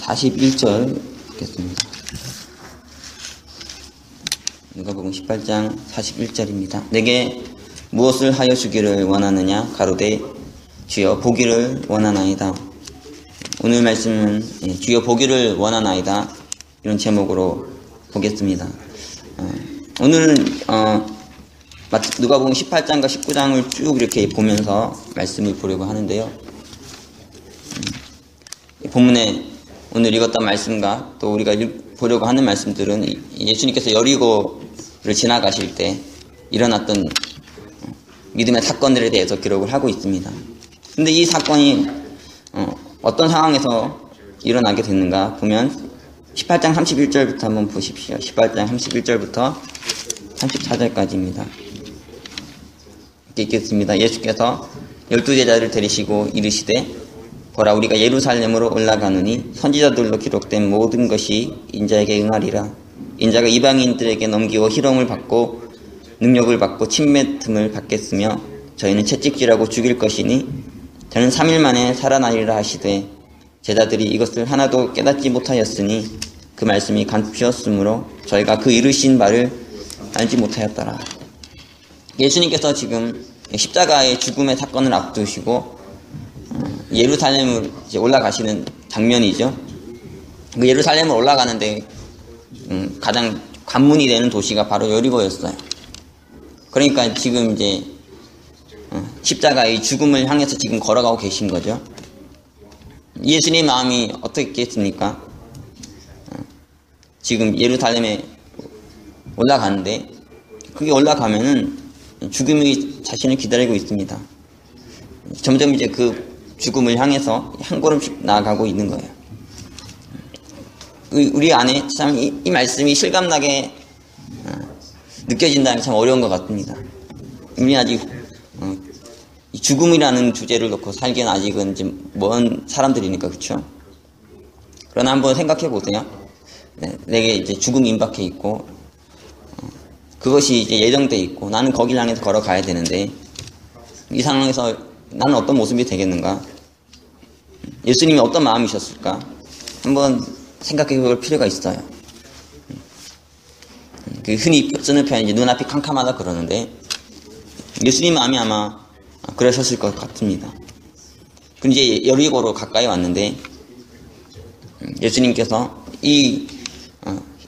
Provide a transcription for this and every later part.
41절 읽겠습니다. 누가복음 18장 41절입니다. 내게 무엇을 하여 주기를 원하느냐? 가로되 주여 보기를 원하나이다. 오늘 말씀은 주여 보기를 원하나이다, 이런 제목으로 보겠습니다. 오늘은 누가복음 18장과 19장을 쭉 이렇게 보면서 말씀을 보려고 하는데요. 본문에 오늘 읽었던 말씀과 또 우리가 보려고 하는 말씀들은 예수님께서 여리고를 지나가실 때 일어났던 믿음의 사건들에 대해서 기록을 하고 있습니다. 근데 이 사건이 어떤 상황에서 일어나게 됐는가 보면 18장 31절부터 한번 보십시오. 18장 31절부터 34절까지입니다. 이렇게 읽겠습니다. 예수께서 12제자를 데리시고 이르시되 보라, 우리가 예루살렘으로 올라가느니 선지자들로 기록된 모든 것이 인자에게 응하리라. 인자가 이방인들에게 넘기고 희롱을 받고 능력을 받고 침뱉음을 받겠으며 저희는 채찍질하고 죽일 것이니 저는 3일 만에 살아나리라 하시되 제자들이 이것을 하나도 깨닫지 못하였으니 그 말씀이 간피였으므로 저희가 그 이르신 바를 알지 못하였더라. 예수님께서 지금 십자가의 죽음의 사건을 앞두시고 예루살렘을 이제 올라가시는 장면이죠. 그 예루살렘을 올라가는데 가장 관문이 되는 도시가 바로 여리고였어요. 그러니까 지금 이제 십자가의 죽음을 향해서 지금 걸어가고 계신 거죠. 예수님의 마음이 어떻겠습니까? 지금 예루살렘에 올라가는데 그게 올라가면은 죽음이 자신을 기다리고 있습니다. 점점 이제 그 죽음을 향해서 한 걸음씩 나아가고 있는 거예요. 우리 안에 참 이 말씀이 실감나게 느껴진다는 게 참 어려운 것 같습니다. 우리 아직 죽음이라는 주제를 놓고 살기는 아직은 좀 먼 사람들이니까, 그렇죠? 그러나 한번 생각해 보세요. 내게 이제 죽음이 임박해 있고 그것이 이제 예정돼 있고 나는 거기를 향해서 걸어가야 되는데 이 상황에서 나는 어떤 모습이 되겠는가? 예수님이 어떤 마음이셨을까? 한번 생각해 볼 필요가 있어요. 그 흔히 쓰는 표현이 눈앞이 캄캄하다 그러는데 예수님 마음이 아마 그러셨을 것 같습니다. 근데 이제 여리고로 가까이 왔는데 예수님께서 이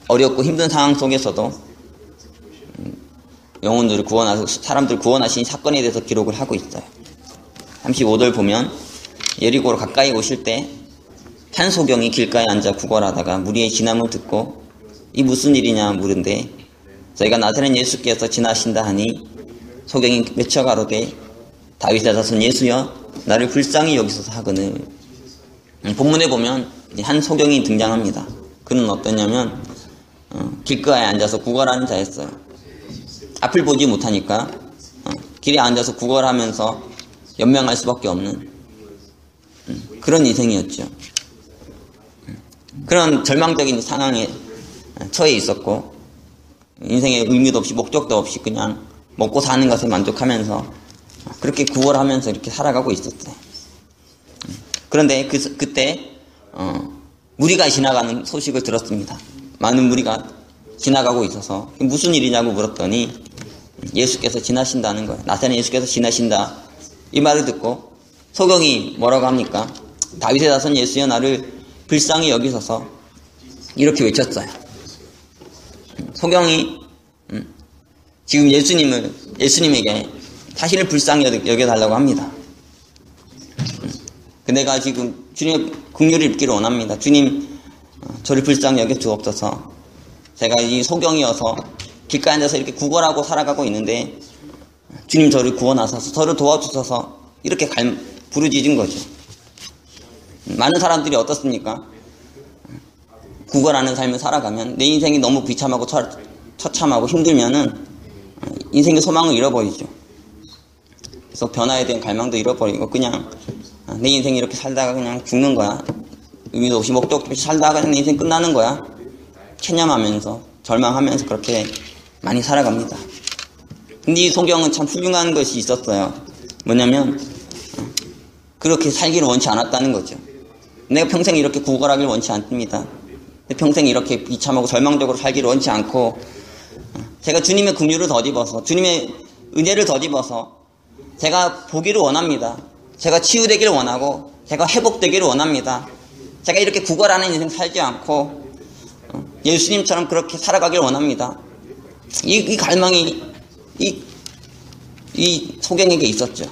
어렵고 힘든 상황 속에서도 영혼들을 구원하셔서 사람들을 구원하신 사건에 대해서 기록을 하고 있어요. 35절 보면 여리고로 가까이 오실 때 한 소경이 길가에 앉아 구걸하다가 무리의 진함을 듣고 이 무슨 일이냐 물은데 저희가 나사렛 예수께서 지나신다 하니 소경이 외쳐 가로되 다윗의 자손 예수여 나를 불쌍히 여기소서 하거늘. 본문에 보면 한 소경이 등장합니다. 그는 어떠냐면 길가에 앉아서 구걸하는 자였어요. 앞을 보지 못하니까 길에 앉아서 구걸하면서 연명할 수밖에 없는 그런 인생이었죠. 그런 절망적인 상황에 처해 있었고 인생에 의미도 없이 목적도 없이 그냥 먹고 사는 것에 만족하면서 그렇게 구걸하면서 이렇게 살아가고 있었어요. 그런데 그때 무리가 지나가는 소식을 들었습니다. 많은 무리가 지나가고 있어서 무슨 일이냐고 물었더니 예수께서 지나신다는 거예요. 나사렛 예수께서 지나신다, 이 말을 듣고 소경이 뭐라고 합니까? 다윗의 자손 예수여 나를 불쌍히 여기소서, 이렇게 외쳤어요. 소경이 지금 예수님에게 자신을 불쌍히 여겨달라고 합니다. 내가 지금 주님의 긍휼을 입기를 원합니다. 주님, 저를 불쌍히 여겨 주옵소서. 제가 이 소경이어서 길가에 앉아서 이렇게 구걸하고 살아가고 있는데 주님 저를 구원하소서, 저를 도와주소서, 이렇게 부르짖은 거죠. 많은 사람들이 어떻습니까? 구걸하는 삶을 살아가면 내 인생이 너무 비참하고 처참하고 힘들면은 인생의 소망을 잃어버리죠. 그래서 변화에 대한 갈망도 잃어버리고 그냥 내 인생이 이렇게 살다가 그냥 죽는 거야. 의미도 없이 목적도 없이 살다가 내 인생 끝나는 거야. 체념하면서 절망하면서 그렇게 많이 살아갑니다. 근데 이 소경은 참 훌륭한 것이 있었어요. 뭐냐면 그렇게 살기를 원치 않았다는 거죠. 내가 평생 이렇게 구걸하길 원치 않습니다. 평생 이렇게 비참하고 절망적으로 살기를 원치 않고, 제가 주님의 긍휼을 덧입어서, 주님의 은혜를 덧입어서 제가 보기를 원합니다. 제가 치유되기를 원하고 제가 회복되기를 원합니다. 제가 이렇게 구걸하는 인생 살지 않고 예수님처럼 그렇게 살아가기를 원합니다. 이 갈망이 이 소경에게 있었죠.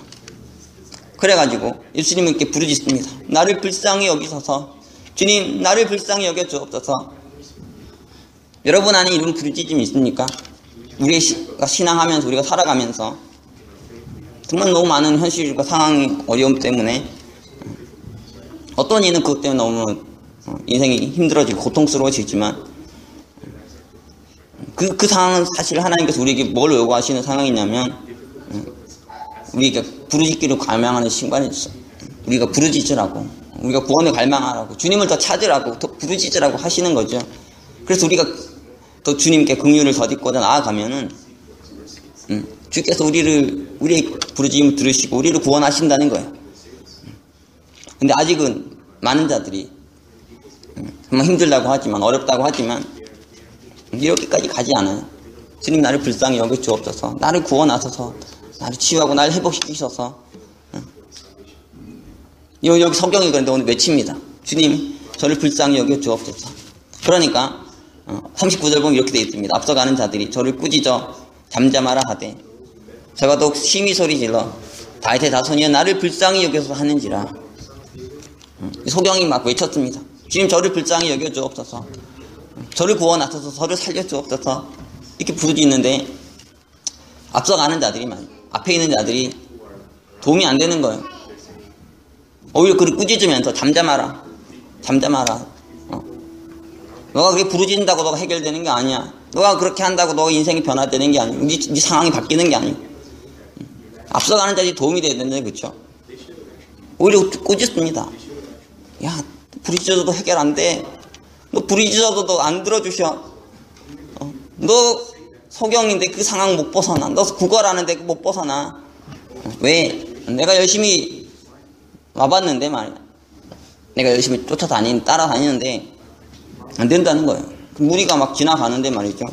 그래가지고 예수님은 이렇게 부르짖습니다. 나를 불쌍히 여기소서. 주님, 나를 불쌍히 여겨 주옵소서. 여러분 안에 이런 부르짖음이 있습니까? 우리가 신앙하면서, 우리가 살아가면서 정말 너무 많은 현실과 상황이 어려움 때문에, 어떤 이는 그것 때문에 너무 인생이 힘들어지고 고통스러워지지만, 그 상황은 사실 하나님께서 우리에게 뭘 요구하시는 상황이냐면, 우리가 부르짖기를 갈망하는 순간이죠. 우리가 부르짖으라고, 우리가 구원을 갈망하라고, 주님을 더 찾으라고, 더 부르짖으라고 하시는 거죠. 그래서 우리가 더 주님께 긍휼을 덧입고자 나아가면은 주께서 우리의 부르짖음을 들으시고 우리를 구원하신다는 거예요. 근데 아직은 많은 자들이 정말 힘들다고 하지만, 어렵다고 하지만 이렇게까지 가지 않아요. 주님, 나를 불쌍히 여겨 주옵소서. 나를 구원하소서. 나를 치유하고 나를 회복시키셔서. 여기 성경이 그런데 오늘 외칩니다. 주님, 저를 불쌍히 여겨 주옵소서. 그러니까 39절 보면 이렇게 되어 있습니다. 앞서가는 자들이 저를 꾸짖어 잠잠하라 하되 저가 더욱 심히 소리질러 다윗의 자손이여 나를 불쌍히 여겨서 하는지라. 소경이 막 외쳤습니다. 주님, 저를 불쌍히 여겨 주옵소서. 저를 구원하소서. 저를 살려 주옵소서. 이렇게 부르짖는데 앞서가는 자들이 앞에 있는 자들이 도움이 안 되는 거예요. 오히려 그를 꾸짖으면서 잠잠하라. 너가 그렇게 부르짖는다고 너가 해결되는 게 아니야. 너가 그렇게 한다고 너가 인생이 변화되는 게 아니야. 네 상황이 바뀌는 게 아니야. 앞서가는 자들이 도움이 돼야 되는데, 그렇죠? 오히려 꾸짖습니다. 야, 부르짖어도 해결 안 돼. 너 부르짖어도 너 안 들어주셔. 너 소경인데 그 상황 못 벗어나. 너 구걸하는데 못 벗어나. 왜? 내가 열심히 와봤는데 말이야. 내가 열심히 따라다니는데 안 된다는 거예요. 무리가 막 지나가는데 말이죠.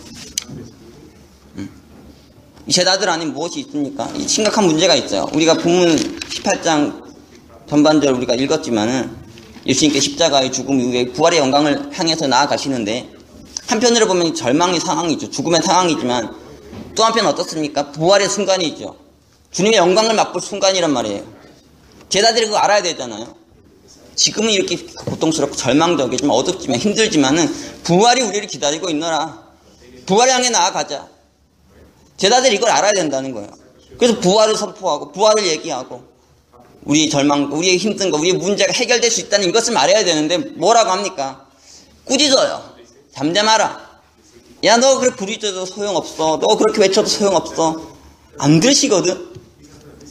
이 제자들 안에 무엇이 있습니까? 이 심각한 문제가 있어요. 우리가 본문 18장 전반절 우리가 읽었지만은 예수님께 십자가의 죽음 이후에 부활의 영광을 향해서 나아가시는데, 한편으로 보면 절망의 상황이죠. 죽음의 상황이지만 또 한편 어떻습니까? 부활의 순간이죠. 주님의 영광을 맛볼 순간이란 말이에요. 제자들이 그거 알아야 되잖아요. 지금은 이렇게 고통스럽고 절망적이지만 어둡지만 힘들지만은 부활이 우리를 기다리고 있노라. 부활을 향해 나아가자. 제자들이 이걸 알아야 된다는 거예요. 그래서 부활을 선포하고 부활을 얘기하고 우리의 절망, 우리의 힘든 거, 우리의 문제가 해결될 수 있다는 이것을 말해야 되는데 뭐라고 합니까? 꾸짖어요. 잠잠하라. 야, 너 그렇게 부르짖어도 소용없어. 너 그렇게 외쳐도 소용없어. 안 들으시거든.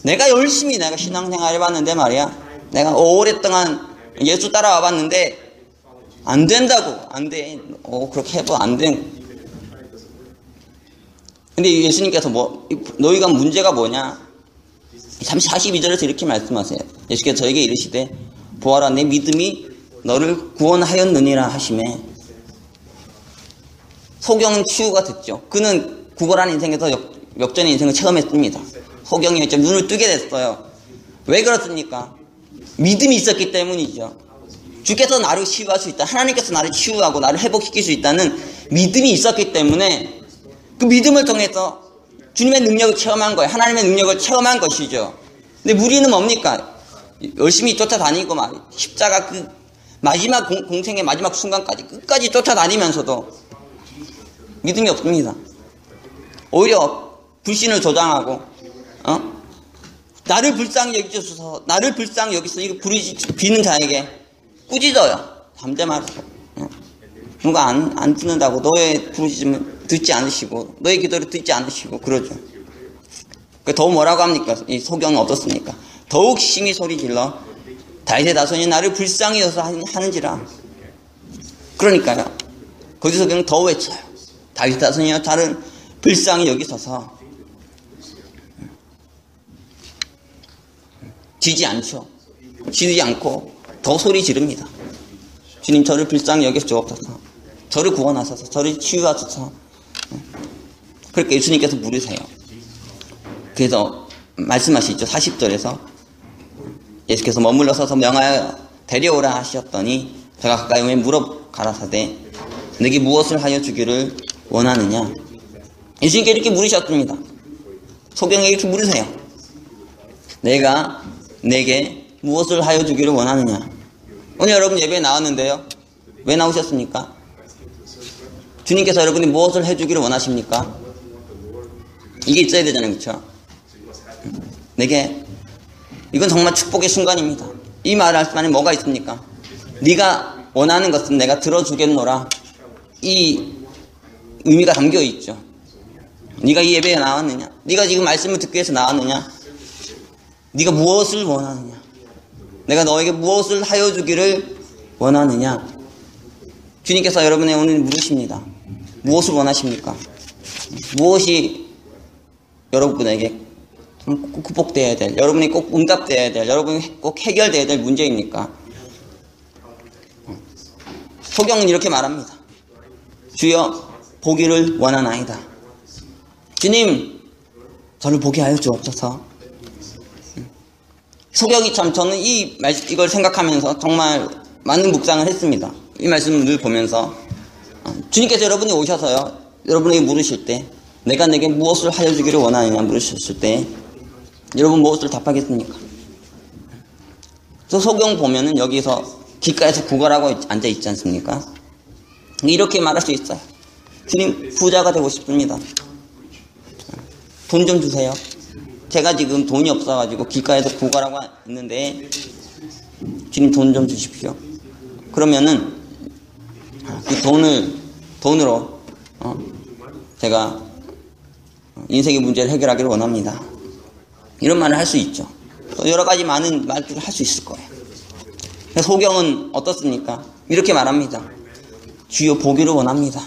내가 열심히 신앙생활 해봤는데 말이야. 내가 오랫동안 예수 따라와 봤는데 안 된다고. 안 돼. 그렇게 해도 안 돼. 근데 예수님께서 너희가 문제가 뭐냐? 42절에서 이렇게 말씀하세요. 예수께서 저에게 이르시되 보아라, 내 믿음이 너를 구원하였느니라 하시매. 소경은 치유가 됐죠. 그는 구걸한 인생에서 역전의 인생을 체험했습니다. 소경이 눈을 뜨게 됐어요. 왜 그렇습니까? 믿음이 있었기 때문이죠. 주께서 나를 치유할 수 있다. 하나님께서 나를 치유하고 나를 회복시킬 수 있다는 믿음이 있었기 때문에 그 믿음을 통해서 주님의 능력을 체험한 거예요. 하나님의 능력을 체험한 것이죠. 근데 무리는 뭡니까? 열심히 쫓아다니고 십자가 그 마지막 공생의 마지막 순간까지 끝까지 쫓아다니면서도 믿음이 없습니다. 오히려 불신을 조장하고 나를 불쌍히 여기소서, 나를 불쌍히 여기소서, 이거 비는 자에게 꾸짖어요. 잠잠하라. 누가 안 듣는다고 너의 부르짖음을 듣지 않으시고 너의 기도를 듣지 않으시고 그러죠. 더 뭐라고 합니까? 이 소경은 어떻습니까? 더욱 심히 소리질러 다윗의 자손이 나를 불쌍히 여기서 하는지라. 그러니까요. 거기 소경은 더 외쳐요. 다윗의 자손이여 나를 불쌍히 여기소서. 지지 않죠. 지지 않고 더 소리 지릅니다. 주님 저를 불쌍히 여겨 주옵소서. 저를 구원하소서. 저를 치유하소서. 그렇게 예수님께서 물으세요. 그래서 말씀하시죠. 40절에서 예수께서 머물러 서서 명하여 데려오라 하셨더니 저가 가까이 오매 물어 가라사대 내게 무엇을 하여 주기를 원하느냐. 예수님께 이렇게 물으셨습니다. 소경에게 이렇게 물으세요. 내가 내게 무엇을 하여 주기를 원하느냐. 오늘 여러분 예배에 나왔는데요. 왜 나오셨습니까? 주님께서 여러분이 무엇을 해주기를 원하십니까? 이게 있어야 되잖아요. 그렇죠? 내게 이건 정말 축복의 순간입니다. 이 말을 할 수만에 뭐가 있습니까? 네가 원하는 것은 내가 들어주겠노라. 이 의미가 담겨 있죠. 네가 이 예배에 나왔느냐? 네가 지금 말씀을 듣기 위해서 나왔느냐? 네가 무엇을 원하느냐? 내가 너에게 무엇을 하여 주기를 원하느냐? 주님께서 여러분의 오늘 물으십니다. 무엇을 원하십니까? 무엇이 여러분에게 꼭 극복되어야 될, 여러분이 꼭 응답되어야 될, 여러분이 꼭 해결되어야 될 문제입니까? 소경은 이렇게 말합니다. 주여 보기를 원하나이다. 주님 저를 보게 하여 주옵소서. 소경이 참 저는 이걸 생각하면서 정말 많은 묵상을 했습니다. 이 말씀을 보면서 주님께서 여러분이 오셔서요, 여러분에게 물으실 때 내가 내게 무엇을 하여 주기를 원하느냐 물으셨을 때 여러분 무엇을 답하겠습니까? 저 소경 보면은 여기서 길가에서 구걸하고 앉아 있지 않습니까? 이렇게 말할 수 있어요. 주님 부자가 되고 싶습니다. 돈 좀 주세요. 제가 지금 돈이 없어가지고 길가에서 구걸하고 있는데 주님 돈 좀 주십시오. 그러면은 그 돈으로 제가 인생의 문제를 해결하기를 원합니다. 이런 말을 할 수 있죠. 또 여러 가지 많은 말들을 할 수 있을 거예요. 소경은 어떻습니까? 이렇게 말합니다. 주여 보기를 원합니다.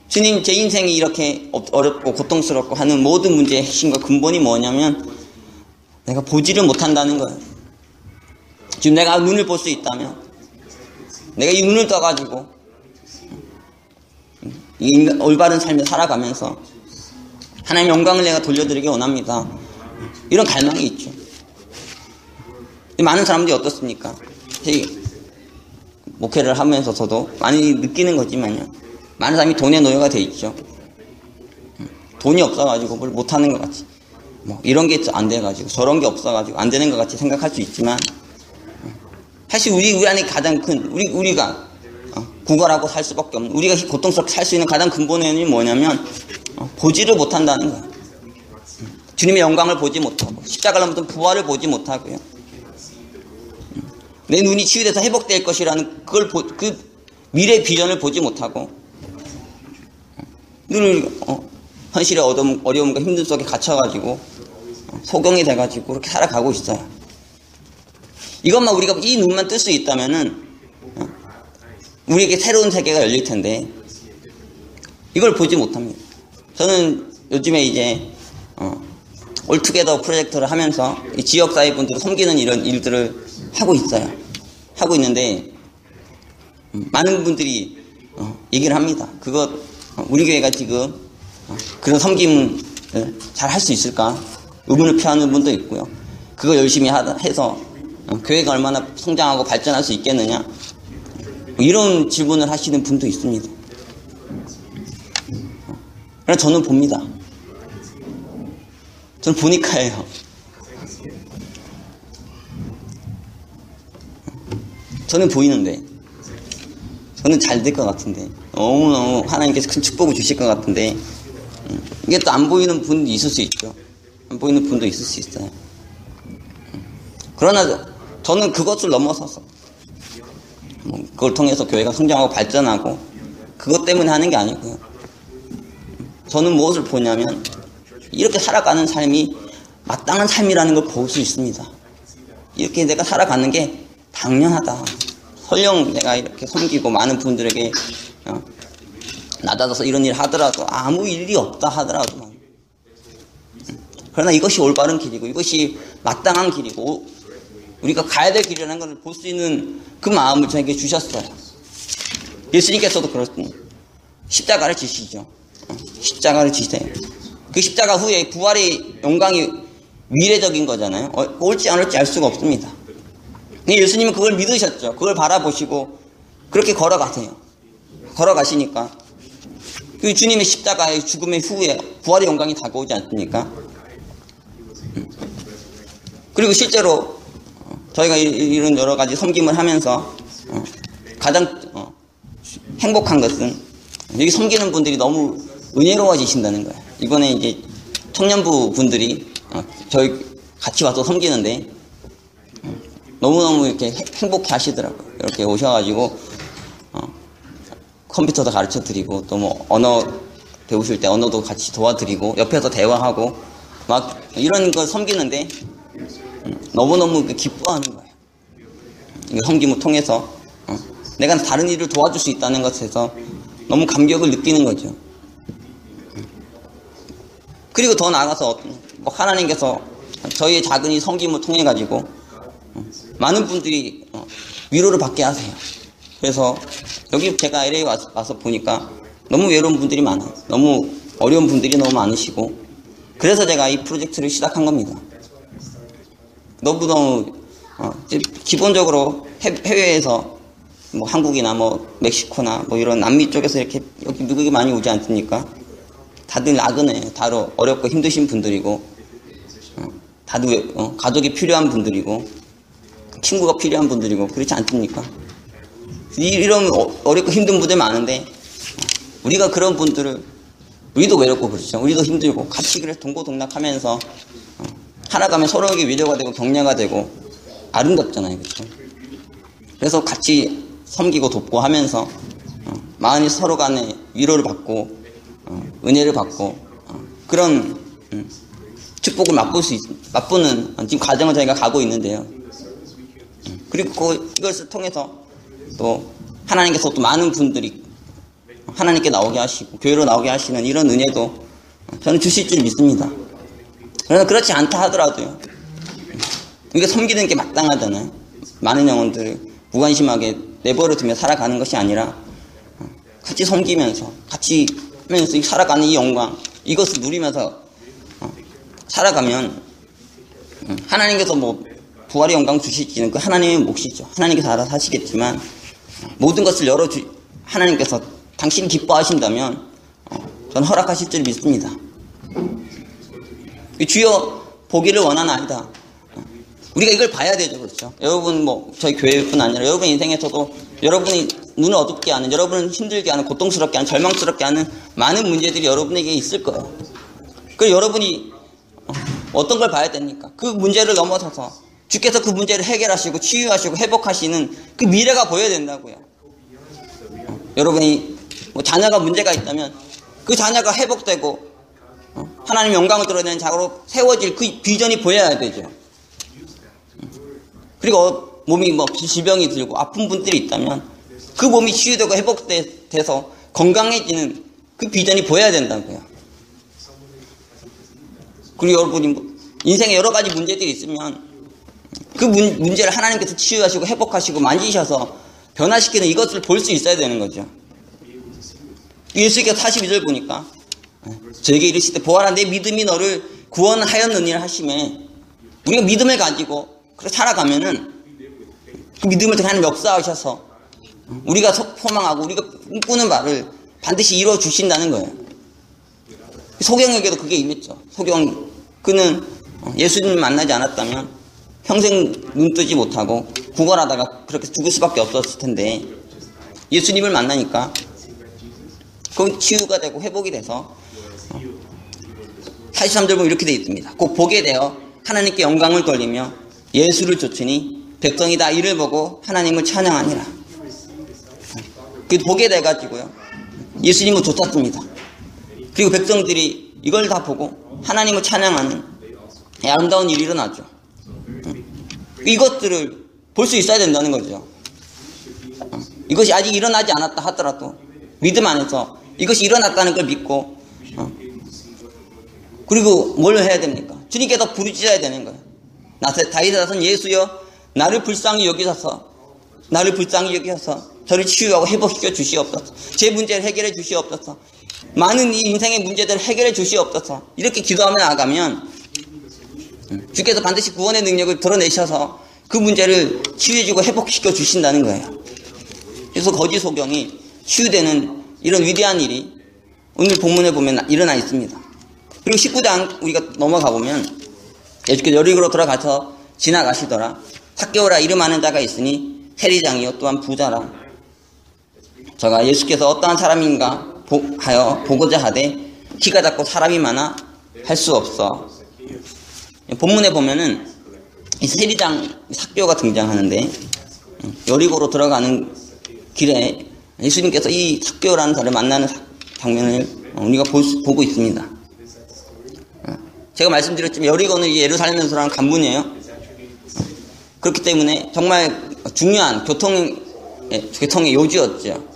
주님 제 인생이 이렇게 어렵고 고통스럽고 하는 모든 문제의 핵심과 근본이 뭐냐면 내가 보지를 못한다는 거예요. 지금 내가 눈을 볼 수 있다면 내가 이 눈을 떠가지고 이 올바른 삶을 살아가면서 하나님의 영광을 내가 돌려드리기 원합니다. 이런 갈망이 있죠. 많은 사람들이 어떻습니까? 목회를 하면서 저도 많이 느끼는 거지만요. 많은 사람이 돈의 노예가 돼 있죠. 돈이 없어가지고 뭘 못하는 것 같이, 이런 게 안 돼가지고 저런 게 없어가지고 안 되는 것 같이 생각할 수 있지만 사실 우리 안에 가장 큰 우리가 구걸하고 살 수밖에 없는, 우리가 고통스럽게 살 수 있는 가장 근본의 원인이 뭐냐면 보지를 못한다는 거예요. 주님의 영광을 보지 못하고 십자가를 묻은 부활을 보지 못하고요. 내 눈이 치유돼서 회복될 것이라는 그 미래 비전을 보지 못하고 늘 현실의 어려움과 힘듦 속에 갇혀가지고 소경이 돼가지고 그렇게 살아가고 있어요. 이것만 우리가 이 눈만 뜰 수 있다면은 우리에게 새로운 세계가 열릴 텐데 이걸 보지 못합니다. 저는 요즘에 이제 올투게더 프로젝트를 하면서 이 지역사회 분들을 섬기는 이런 일들을 하고 있어요. 하고 있는데 많은 분들이 얘기를 합니다. 우리 교회가 지금 그런 섬김을 잘 할 수 있을까? 의문을 표하는 분도 있고요. 그거 열심히 해서 교회가 얼마나 성장하고 발전할 수 있겠느냐? 이런 질문을 하시는 분도 있습니다. 그러나 저는 봅니다. 저는 보니까예요. 저는 보이는데, 저는 잘 될 것 같은데, 너무너무 하나님께서 큰 축복을 주실 것 같은데, 이게 또 안 보이는 분도 있을 수 있죠. 안 보이는 분도 있을 수 있어요. 그러나 저는 그것을 넘어서서 그걸 통해서 교회가 성장하고 발전하고 그것 때문에 하는 게 아니고요. 저는 무엇을 보냐면 이렇게 살아가는 삶이 마땅한 삶이라는 걸 볼 수 있습니다. 이렇게 내가 살아가는 게 당연하다. 설령 내가 이렇게 섬기고 많은 분들에게 나다져서 이런 일을 하더라도 아무 일이 없다 하더라도 그러나 이것이 올바른 길이고 이것이 마땅한 길이고 우리가 가야 될 길이라는 걸 볼 수 있는 그 마음을 저에게 주셨어요. 예수님께서도 그렇습니다. 십자가를 지시죠. 십자가를 지세요. 그 십자가 후에 부활의 영광이 미래적인 거잖아요. 올지 안 올지 알 수가 없습니다. 근데 예수님은 그걸 믿으셨죠. 그걸 바라보시고 그렇게 걸어가세요. 걸어가시니까 그 주님의 십자가의 죽음의 후에 부활의 영광이 다가오지 않습니까? 그리고 실제로 저희가 이런 여러 가지 섬김을 하면서 가장 행복한 것은 여기 섬기는 분들이 너무 은혜로워지신다는 거예요. 이번에 이제 청년부 분들이 저희 같이 와서 섬기는데 너무너무 이렇게 행복해 하시더라고요. 이렇게 오셔가지고 컴퓨터도 가르쳐 드리고 또 뭐 언어 배우실 때 언어도 같이 도와드리고 옆에서 대화하고 막 이런 거 섬기는데 너무너무 기뻐하는 거예요. 이 섬김을 통해서 내가 다른 일을 도와줄 수 있다는 것에서 너무 감격을 느끼는 거죠. 그리고 더 나아가서 하나님께서 저희의 작은 이 섬김을 통해 가지고 많은 분들이 위로를 받게 하세요. 그래서 여기 제가 LA 와서 보니까 너무 외로운 분들이 많아요. 너무 어려운 분들이 너무 많으시고 그래서 제가 이 프로젝트를 시작한 겁니다. 너무너무 기본적으로 해외에서 뭐 한국이나 뭐 멕시코나 뭐 이런 남미 쪽에서 이렇게 여기 미국이 많이 오지 않습니까? 다들 나그네예요. 다들 어렵고 힘드신 분들이고 다들 가족이 필요한 분들이고 친구가 필요한 분들이고 그렇지 않습니까? 이런 어렵고 힘든 분들 많은데 우리가 그런 분들을 우리도 외롭고 그렇죠. 우리도 힘들고 같이 그래서 동고동락하면서 살아가면 서로에게 위로가 되고 격려가 되고 아름답잖아요. 그렇죠? 그래서 같이 섬기고 돕고 하면서 마음이 서로 간에 위로를 받고 은혜를 받고 그런 축복을 맛보는 지금 과정을 저희가 가고 있는데요. 그리고 이것을 통해서 또 하나님께서 또 많은 분들이 하나님께 나오게 하시고 교회로 나오게 하시는 이런 은혜도 저는 주실 줄 믿습니다. 그러나 그렇지 않다 하더라도요. 이게 섬기는 게 마땅하잖아요. 많은 영혼들을 무관심하게 내버려 두며 살아가는 것이 아니라 같이 섬기면서 같이 하면서 살아가는 이 영광 이것을 누리면서 살아가면 하나님께서 뭐 부활의 영광 주실지는 그 하나님의 몫이죠. 하나님께서 알아서 하시겠지만 모든 것을 하나님께서 당신이 기뻐하신다면 저는 허락하실 줄 믿습니다. 주여 보기를 원하나이다. 우리가 이걸 봐야 되죠. 그렇죠? 여러분 뭐 저희 교회뿐 아니라 여러분 인생에서도 여러분이 눈을 어둡게 하는, 여러분을 힘들게 하는, 고통스럽게 하는, 절망스럽게 하는 많은 문제들이 여러분에게 있을 거예요. 그 여러분이 어떤 걸 봐야 됩니까? 그 문제를 넘어서서 주께서 그 문제를 해결하시고 치유하시고 회복하시는 그 미래가 보여야 된다고요. 여러분이 뭐 자녀가 문제가 있다면 그 자녀가 회복되고 하나님 영광을 드러내는 자로 세워질 그 비전이 보여야 되죠. 그리고 몸이 뭐 질병이 들고 아픈 분들이 있다면 그 몸이 치유되고 회복돼서 건강해지는 그 비전이 보여야 된다고요. 그리고 여러분이 뭐 인생에 여러 가지 문제들이 있으면 그 문제를 하나님께서 치유하시고 회복하시고 만지셔서 변화시키는 이것을 볼 수 있어야 되는 거죠. 예수께서 42절 보니까 저에게 이르시되 보아라 내 믿음이 너를 구원하였느니라 하시매 우리가 믿음을 가지고 그렇게 살아가면은 그 믿음을 통해 하나님 역사하셔서 우리가 소망하고 우리가 꿈꾸는 바를 반드시 이루어 주신다는 거예요. 소경에게도 그게 임했죠. 그는 예수님을 만나지 않았다면 평생 눈 뜨지 못하고 구걸하다가 그렇게 죽을 수밖에 없었을 텐데 예수님을 만나니까 그 치유가 되고 회복이 돼서 83절 보면 이렇게 되어 있습니다. 곧 보게 되어 하나님께 영광을 돌리며 예수를 좇으니 백성이 다 이를 보고 하나님을 찬양하니라. 그 보게 돼가지고요. 예수님을 좇았습니다. 그리고 백성들이 이걸 다 보고 하나님을 찬양하는 아름다운 일이 일어나죠. 이것들을 볼 수 있어야 된다는 거죠. 이것이 아직 일어나지 않았다 하더라도 믿음 안에서 이것이 일어났다는 걸 믿고 그리고 뭘 해야 됩니까? 주님께서 부르짖어야 되는 거예요. 다윗의 자손 예수여 나를 불쌍히 여기셔서 저를 치유하고 회복시켜 주시옵소서. 제 문제를 해결해 주시옵소서. 많은 이 인생의 문제들을 해결해 주시옵소서. 이렇게 기도하며 나아가면 주께서 반드시 구원의 능력을 드러내셔서 그 문제를 치유해주고 회복시켜 주신다는 거예요. 그래서 거짓 소경이 치유되는 이런 위대한 일이 오늘 본문에 보면 일어나 있습니다. 그리고 19장 우리가 넘어가 보면 예수께서 여리고로 들어가서 지나가시더라. 삭개오라 이름하는 자가 있으니 세리장이요 또한 부자라. 저가 예수께서 어떠한 사람인가 하여 보고자 하되 키가 작고 사람이 많아 할 수 없어. 본문에 보면은 이 세리장 삭개오가 등장하는데 여리고로 들어가는 길에 예수님께서 이 삭개오라는 자를 만나는 장면을 우리가 보고 있습니다. 제가 말씀드렸지만 여리고는 예루살렘에서랑 간문이에요. 그렇기 때문에 정말 중요한 교통의 요지였죠.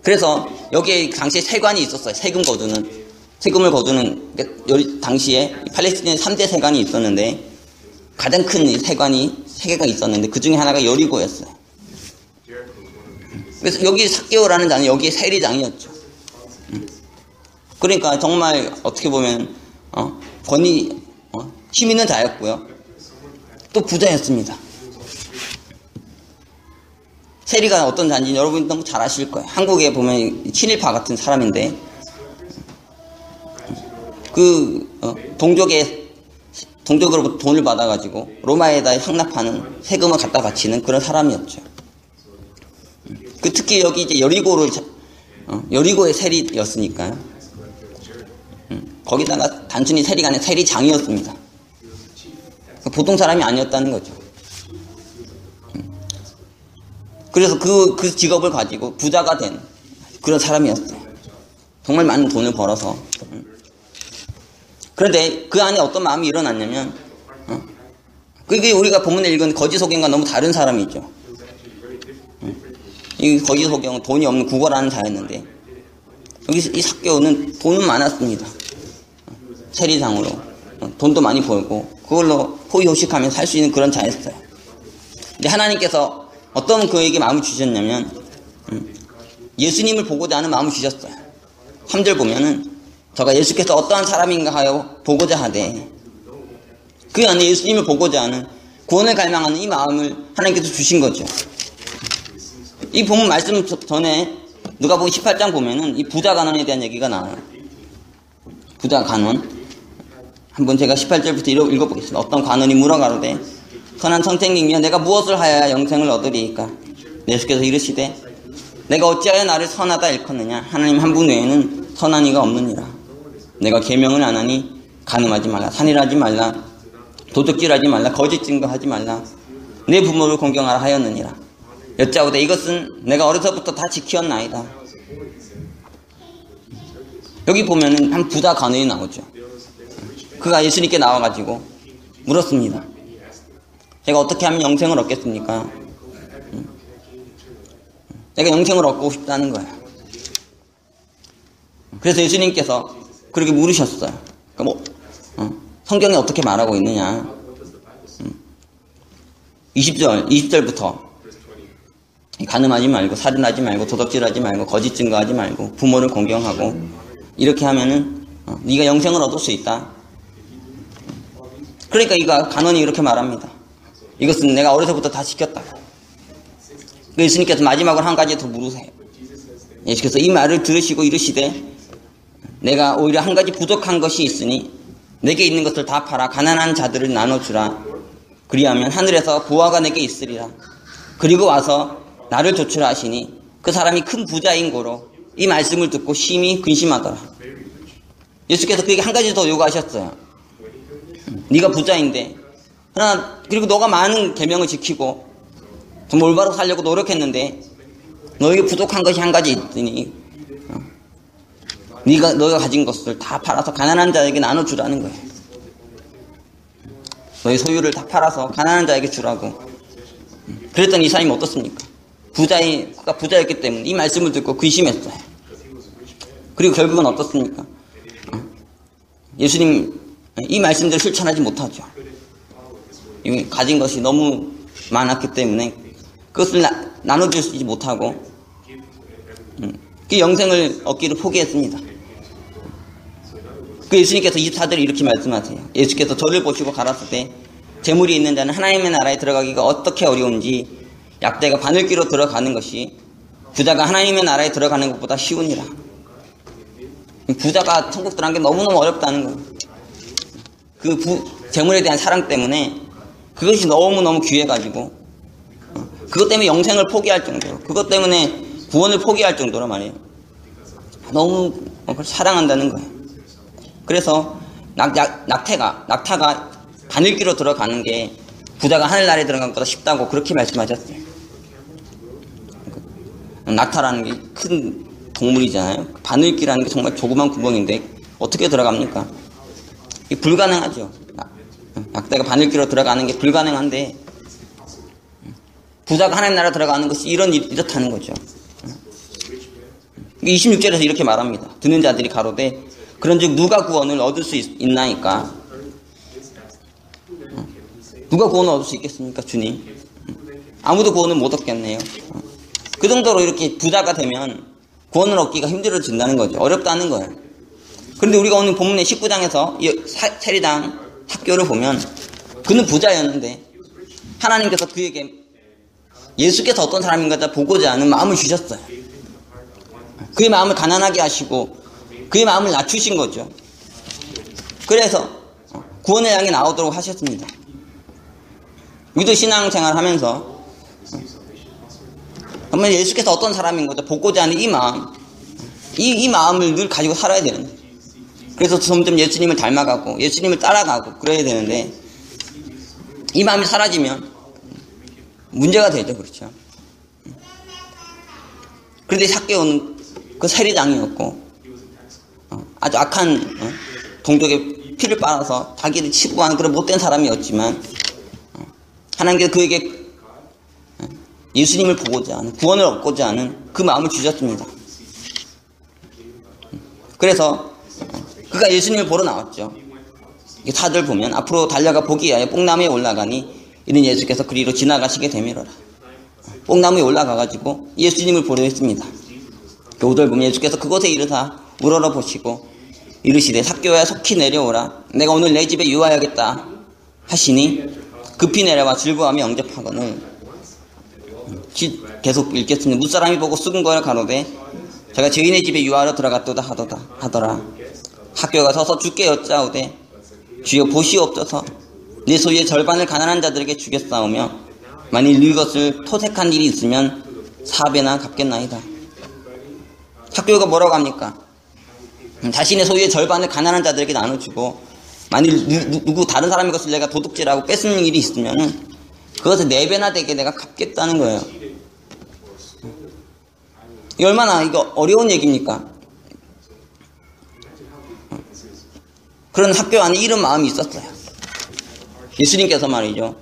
그래서 여기에 당시에 세관이 있었어요. 세금을 거두는 당시에 팔레스타인에 3대 세관이 있었는데 가장 큰 세관이 3개가 있었는데 그 중에 하나가 여리고였어요. 그래서 여기 삭개오라는 자는 여기에 세리장이었죠. 그러니까 정말 어떻게 보면 힘 있는 자였고요. 또 부자였습니다. 세리가 어떤 자인지 여러분이 너무 잘 아실 거예요. 한국에 보면 친일파 같은 사람인데 동족으로부터 돈을 받아가지고 로마에다 향납하는 세금을 갖다 바치는 그런 사람이었죠. 특히 여기 이제 여리고의 세리였으니까요. 거기다가 단순히 세리가 아니라 세리장이었습니다. 보통 사람이 아니었다는 거죠. 그래서 그 직업을 가지고 부자가 된 그런 사람이었어요. 정말 많은 돈을 벌어서. 그런데 그 안에 어떤 마음이 일어났냐면, 그게 우리가 본문에 읽은 거짓 소경과 너무 다른 사람이죠. 이 거짓 소경은 돈이 없는 구걸하는 자였는데, 여기 이 삭개오는 돈은 많았습니다. 세리장으로. 돈도 많이 벌고, 그걸로 호의호식하며 살 수 있는 그런 자였어요. 근데 하나님께서 어떤 그에게 마음을 주셨냐면, 예수님을 보고자 하는 마음을 주셨어요. 3절 보면은, 저가 예수께서 어떠한 사람인가 하여 보고자 하되, 그 안에 예수님을 보고자 하는 구원을 갈망하는 이 마음을 하나님께서 주신 거죠. 이 본문 말씀 전에 누가복음 18장 보면은 이 부자 간원에 대한 얘기가 나와요. 부자 간원. 한번 제가 18절부터 읽어보겠습니다. 어떤 관원이 물어가로되 선한 선생님이여 내가 무엇을 하여야 영생을 얻으리이까? 예수께서 이르시되 내가 어찌하여 나를 선하다 일컫느냐? 하나님 한 분 외에는 선한 이가 없느니라. 내가 계명을 안 하니 간음하지 말라, 살인하지 말라, 도둑질하지 말라, 거짓 증거하지 말라, 내 부모를 공경하라 하였느니라. 여짜오되 이것은 내가 어려서부터 다 지키었나이다. 여기 보면은 한 부자 관원이 나오죠. 그가 예수님께 나와가지고 물었습니다. 제가 어떻게 하면 영생을 얻겠습니까? 내가 영생을 얻고 싶다는 거예요. 그래서 예수님께서 그렇게 물으셨어요. 그러니까 성경에 어떻게 말하고 있느냐. 20절부터 간음하지 말고, 살인하지 말고, 도둑질하지 말고, 거짓 증거하지 말고, 부모를 공경하고, 이렇게 하면은 네가 영생을 얻을 수 있다. 그러니까 이가 간원이 이렇게 말합니다. 이것은 내가 어려서부터 다 지켰다. 예수님께서 마지막으로 한 가지 더 물으세요. 예수께서 이 말을 들으시고 이르시되 내가 오히려 한 가지 부족한 것이 있으니 내게 있는 것을 다 팔아 가난한 자들을 나눠주라. 그리하면 하늘에서 부화가 내게 있으리라. 그리고 와서 나를 도출하시니 그 사람이 큰 부자인 고로 이 말씀을 듣고 심히 근심하더라. 예수께서 그에게 한 가지 더 요구하셨어요. 네가 부자인데 그러나 그리고 너가 많은 계명을 지키고 정말 올바로 살려고 노력했는데 너에게 부족한 것이 한 가지 있으니 너희가 가진 것을 다 팔아서 가난한 자에게 나눠주라는 거예요. 너희 소유를 다 팔아서 가난한 자에게 주라고. 그랬더니 이 사람이 어떻습니까? 그가 부자였기 때문에 이 말씀을 듣고 근심했어요. 그리고 결국은 어떻습니까? 예수님 이 말씀들을 실천하지 못하죠. 가진 것이 너무 많았기 때문에 그것을 나눠주지 못하고 그 영생을 얻기를 포기했습니다. 그 예수님께서 24절에 이렇게 말씀하세요. 예수께서 저를 보시고 가라사대 때 재물이 있는 자는 하나님의 나라에 들어가기가 어떻게 어려운지 약대가 바늘귀로 들어가는 것이 부자가 하나님의 나라에 들어가는 것보다 쉬우니라. 부자가 천국 들어가는 게 너무너무 어렵다는 거예요. 그 재물에 대한 사랑 때문에 그것이 너무너무 귀해가지고 그것 때문에 영생을 포기할 정도로, 그것 때문에 구원을 포기할 정도로 말이에요. 너무 그걸 사랑한다는 거예요. 그래서 낙타가 바늘귀로 들어가는 게 부자가 하늘나라에 들어가는 것보다 쉽다고 그렇게 말씀하셨어요. 낙타라는 게 큰 동물이잖아요. 바늘귀라는 게 정말 조그만 구멍인데 어떻게 들어갑니까? 이게 불가능하죠. 낙타가 바늘귀로 들어가는 게 불가능한데 부자가 하나님 나라 들어가는 것이 이렇다는 거죠. 26절에서 이렇게 말합니다. 듣는 자들이 가로되 그런즉 누가 구원을 얻을 수 있나이까? 누가 구원을 얻을 수 있겠습니까, 주님? 아무도 구원을 못 얻겠네요. 그 정도로 이렇게 부자가 되면 구원을 얻기가 힘들어진다는 거죠. 어렵다는 거예요. 그런데 우리가 오늘 본문의 19장에서 세리당 학교를 보면 그는 부자였는데 하나님께서 그에게 예수께서 어떤 사람인가 보고자 하는 마음을 주셨어요. 그의 마음을 가난하게 하시고 그의 마음을 낮추신 거죠. 그래서 구원을 향해 나오도록 하셨습니다. 우리도 신앙생활 하면서 정말 예수께서 어떤 사람인 거죠 보고자 하는 이 마음, 이 마음을 늘 가지고 살아야 되는데, 그래서 점점 예수님을 닮아가고 예수님을 따라가고 그래야 되는데 이 마음이 사라지면 문제가 되죠. 그렇죠. 그런데 삭개오는 그 세리장이었고 아주 악한 동족의 피를 빨아서 자기를 치부하는 그런 못된 사람이었지만 하나님께서 그에게 예수님을 보고자 하는, 구원을 얻고자 하는 그 마음을 주셨습니다. 그래서 그가 예수님을 보러 나왔죠. 다들 보면 앞으로 달려가 보기 위하여 뽕나무에 올라가니 이는 예수께서 그리로 지나가시게 되미로라. 뽕나무에 올라가가지고 예수님을 보려 했습니다. 5절 보면 예수께서 그곳에 이르사 우러러 보시고 이르시되 삭개오야 속히 내려오라. 내가 오늘 내 집에 유하여야겠다 하시니 급히 내려와 즐거워하며 영접하거늘. 계속 읽겠습니다. 무사람이 보고 수군거려 가로되 제가 저희네 집에 유하러 들어갔도다 하더라. 삭개오가 서서 주께 여짜오되 주여 보시옵소서 내 소유의 절반을 가난한 자들에게 주겠사오며 만일 이것을 토색한 일이 있으면 4배나 갚겠나이다. 삭개오가 뭐라고 합니까? 자신의 소유의 절반을 가난한 자들에게 나눠주고 만일 누구 다른 사람의 것을 내가 도둑질하고 뺏는 일이 있으면 그것을 4배나 되게 내가 갚겠다는 거예요. 이 얼마나 이거 어려운 얘기입니까? 그런 삭개오 안에 이런 마음이 있었어요. 예수님께서 말이죠.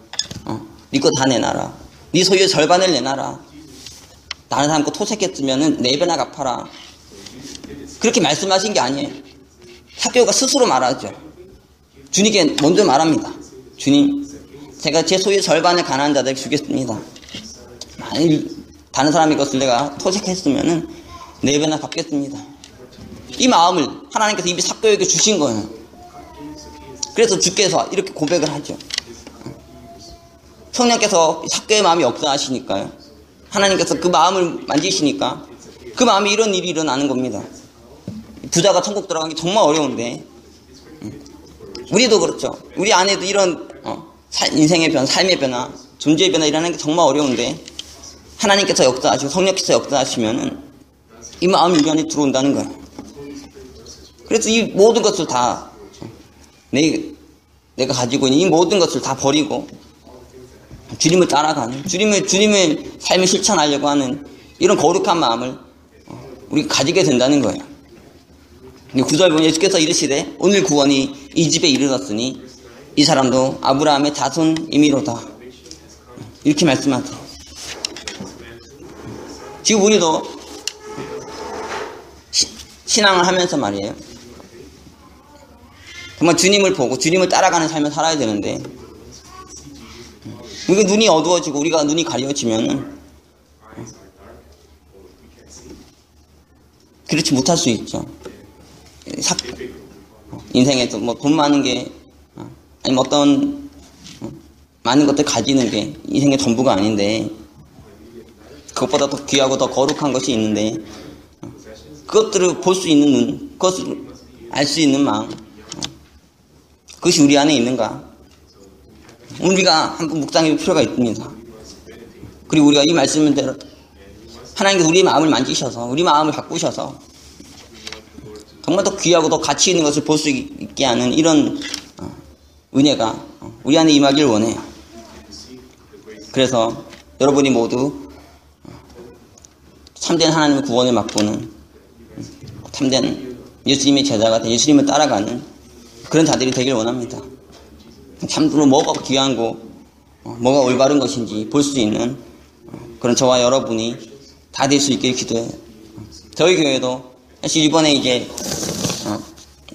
네 거 다 내놔라. 네 소유의 절반을 내놔라. 다른 사람 거 토색했으면 4배나 갚아라. 그렇게 말씀하신 게 아니에요. 삭개오가 스스로 말하죠. 주님께 먼저 말합니다. 주님, 제가 제 소유의 절반을 가난한 자들에게 주겠습니다. 만일 다른 사람의 것을 내가 토색했으면 4배나 갚겠습니다. 이 마음을 하나님께서 이미 삭개오에게 주신 거예요. 그래서 주께서 이렇게 고백을 하죠. 성령께서 삭개오의 마음이 역사하시니까요. 하나님께서 그 마음을 만지시니까 그 마음에 이런 일이 일어나는 겁니다. 부자가 천국 들어가기 정말 어려운데 우리도 그렇죠. 우리 안에도 이런 인생의 변화, 삶의 변화, 존재의 변화 일어나는 게 정말 어려운데 하나님께서 역사하시고 성령께서 역사하시면은 이 마음이 우리 안에 들어온다는 거예요. 그래서 이 모든 것을 다 내가 가지고 있는 이 모든 것을 다 버리고 주님을 따라가는, 주님의 삶을 실천하려고 하는 이런 거룩한 마음을 우리가 가지게 된다는 거예요. 9절 보면 예수께서 이르시되 오늘 구원이 이 집에 이르렀으니 이 사람도 아브라함의 자손이미로다. 이렇게 말씀하세요. 지금 우리도 신앙을 하면서 말이에요. 정말 주님을 보고 주님을 따라가는 삶을 살아야 되는데 우리가 눈이 어두워지고 우리가 눈이 가려지면은 그렇지 못할 수 있죠. 인생에서 뭐 돈 많은 게 아니면 어떤 많은 것들 가지는 게 인생의 전부가 아닌데 그것보다 더 귀하고 더 거룩한 것이 있는데 그것들을 볼 수 있는 눈, 그것을 알 수 있는 마음, 그것이 우리 안에 있는가? 우리가 한번 묵상해 볼 필요가 있습니다. 그리고 우리가 이 말씀대로 하나님께서 우리의 마음을 만지셔서 우리 마음을 바꾸셔서 정말 더 귀하고 더 가치 있는 것을 볼 수 있게 하는 이런 은혜가 우리 안에 임하길 원해요. 그래서 여러분이 모두 참된 하나님의 구원을 맛보는 참된 예수님의 제자가 돼 예수님을 따라가는 그런 자들이 되길 원합니다. 참으로 뭐가 귀한 거, 뭐가 올바른 것인지 볼 수 있는 그런 저와 여러분이 다 될 수 있길 기도해요. 저희 교회도 사실 이번에 이제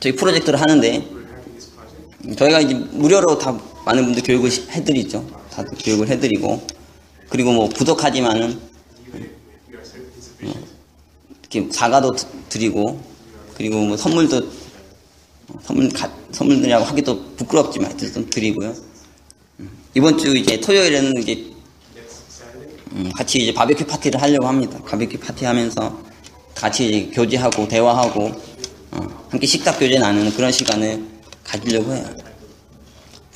저희 프로젝트를 하는데 저희가 이제 무료로 다 많은 분들 교육을 해드리죠. 다 교육을 해드리고 그리고 뭐 부족하지만은 이렇게 사과도 드리고 그리고 뭐 선물이라고 하기도 부끄럽지만 하여튼 좀 드리고요. 이번 주 이제 토요일에는 이제 같이 이제 바베큐 파티를 하려고 합니다. 바베큐 파티 하면서 같이 이제 교제하고 대화하고 함께 식탁 교제 나누는 그런 시간을 가지려고 해요.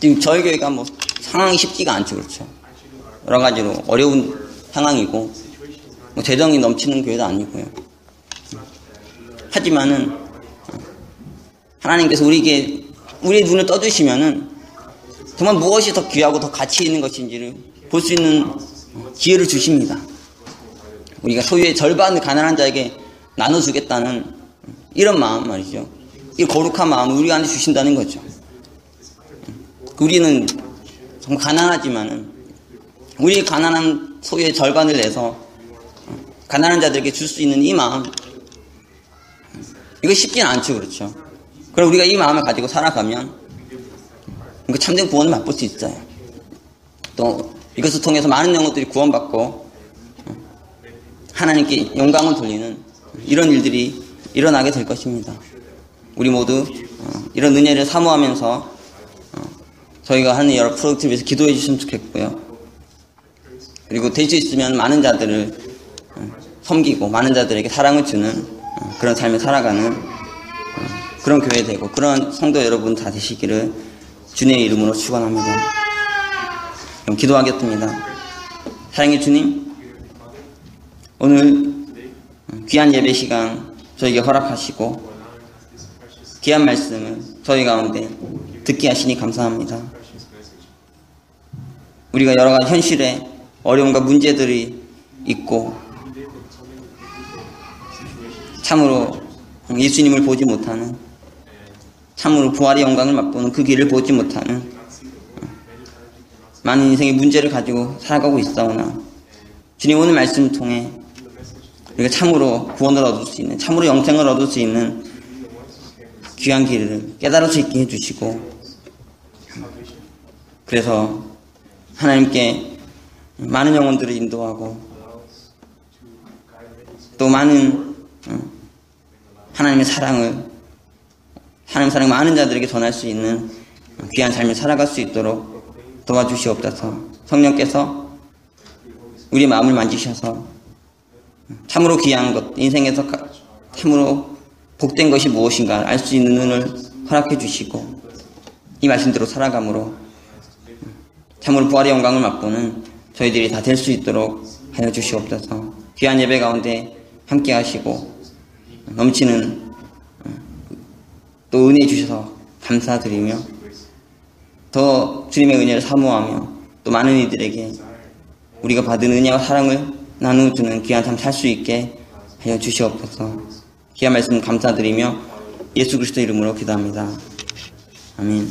지금 저희 교회가 뭐 상황이 쉽지가 않죠, 그렇죠? 여러 가지로 어려운 상황이고 뭐 재정이 넘치는 교회도 아니고요. 하지만은 하나님께서 우리에게 우리의 눈을 떠주시면은 정말 무엇이 더 귀하고 더 가치 있는 것인지를 볼 수 있는 기회를 주십니다. 우리가 소유의 절반을 가난한 자에게 나눠주겠다는 이런 마음 말이죠. 이 거룩한 마음을 우리 안에 주신다는 거죠. 우리는 정말 가난하지만은 우리의 가난한 소유의 절반을 내서 가난한 자들에게 줄 수 있는 이 마음, 이거 쉽지는 않죠, 그렇죠? 그럼 우리가 이 마음을 가지고 살아가면 참된 구원을 맛볼 수 있어요. 또 이것을 통해서 많은 영혼들이 구원받고 하나님께 영광을 돌리는 이런 일들이 일어나게 될 것입니다. 우리 모두 이런 은혜를 사모하면서 저희가 하는 여러 프로젝트를 위해서 기도해 주시면 좋겠고요. 그리고 될 수 있으면 많은 자들을 섬기고 많은 자들에게 사랑을 주는 그런 삶을 살아가는 그런 교회 되고 그런 성도 여러분 다 되시기를 주님의 이름으로 축원합니다. 그럼 기도하겠습니다. 사랑의 주님, 오늘 귀한 예배 시간 저에게 허락하시고 귀한 말씀을 저희 가운데 듣게 하시니 감사합니다. 우리가 여러 가지 현실에 어려움과 문제들이 있고 참으로 예수님을 보지 못하는 참으로 부활의 영광을 맛보는 그 길을 보지 못하는 많은 인생의 문제를 가지고 살아가고 있사오나 주님 오늘 말씀을 통해 우리가 참으로 구원을 얻을 수 있는 참으로 영생을 얻을 수 있는 귀한 길을 깨달을 수 있게 해주시고 그래서 하나님께 많은 영혼들을 인도하고 또 많은 하나님의 사랑을 하나님의 사랑을 많은 자들에게 전할 수 있는 귀한 삶을 살아갈 수 있도록 도와주시옵소서. 성령께서 우리의 마음을 만지셔서 참으로 귀한 것, 인생에서 참으로 복된 것이 무엇인가 알 수 있는 눈을 허락해 주시고 이 말씀대로 살아감으로 참으로 부활의 영광을 맛보는 저희들이 다 될 수 있도록 하여 주시옵소서. 귀한 예배 가운데 함께 하시고 넘치는 또 은혜 주셔서 감사드리며 더 주님의 은혜를 사모하며 또 많은 이들에게 우리가 받은 은혜와 사랑을 나누어주는 귀한 삶 살 수 있게 하여 주시옵소서. 귀한 말씀 감사드리며 예수 그리스도 이름으로 기도합니다. 아멘.